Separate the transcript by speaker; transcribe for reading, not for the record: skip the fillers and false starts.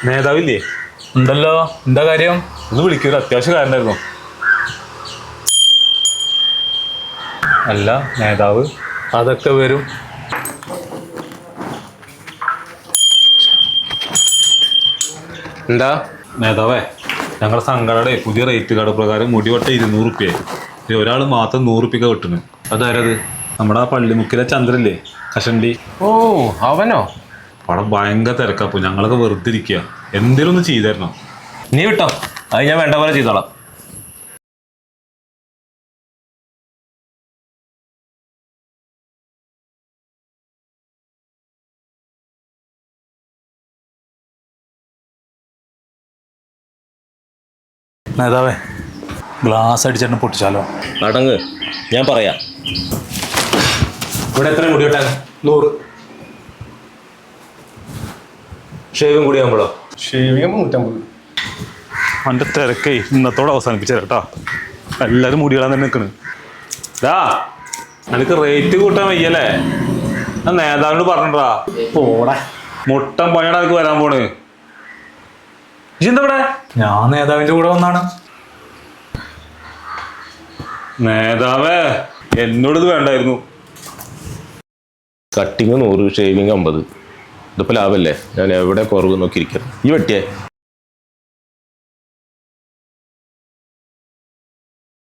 Speaker 1: നേതാവില്ലേ?
Speaker 2: ഉണ്ടല്ലോ. എന്താ കാര്യം?
Speaker 1: ഒന്ന് വിളിക്കൊരു അത്യാവശ്യ കാരണമായിരുന്നു. അല്ല നേതാവ്
Speaker 2: അതൊക്കെ വരും.
Speaker 3: എന്താ
Speaker 1: നേതാവേ, ഞങ്ങളുടെ സംഘടനയുടെ പുതിയ റേറ്റ് കാർഡ് പ്രകാരം മുടിവട്ട 200 റുപ്യ. ഒരാൾ മാത്രം 100 റുപ്യ കിട്ടുന്നു.
Speaker 3: അതാരത്?
Speaker 1: നമ്മുടെ ആ പള്ളിമുക്കിലെ ചന്ദ്രല്ലേ, കഷണ്ടി.
Speaker 3: ഓ, അവനോ?
Speaker 1: അവിടെ ഭയങ്കര തിരക്കാപ്പോ. ഞങ്ങളൊക്കെ വെറുതെ ഇരിക്കുക. എന്തേലും ഒന്ന് ചെയ്തായിരുന്നോ?
Speaker 3: നീ വിട്ടോ, അത് ഞാൻ വേണ്ട പോലെ ചെയ്തോളാം.
Speaker 2: നേതാവേ, ഗ്ലാസ് അടിച്ചെണ്ണം പൊട്ടിച്ചാലോ?
Speaker 3: അടങ്ങ്, ഞാൻ പറയാം. ഇവിടെ എത്ര മുടി വെട്ടാൻ?
Speaker 2: 100.
Speaker 3: ഷേവിങ് കൂടി ആകുമ്പോഴോ?
Speaker 4: ഷേവിങ് 150.
Speaker 1: എൻ്റെ തിരക്കേ ഇന്നത്തോടെ അവസാനിപ്പിച്ചു കേട്ടോ. എല്ലാവരും മുടികളാൻ തന്നെ നിൽക്കണ്. എനിക്ക് റേറ്റ് കൂട്ടാൻ വയ്യല്ലേ? ഞാൻ നേതാവിനോട് പറഞ്ഞിട്ടാ.
Speaker 2: പോടാ.
Speaker 1: മുട്ടൻ പണിയുടെ എനിക്ക് വരാൻ പോണ്. ഇതെന്താ ഇവിടെ?
Speaker 2: ഞാൻ നേതാവിന്റെ കൂടെ വന്നാണ്.
Speaker 1: നേതാവേ, എന്നോട് ഇത് വേണ്ടായിരുന്നു.
Speaker 3: Cutting 100, shaving 50. ഇതിപ്പോൾ ലാഭമല്ലേ? ഞാൻ എവിടെ കുറവ് നോക്കിയിരിക്കുന്നത്. ഈ വെട്ടിയേ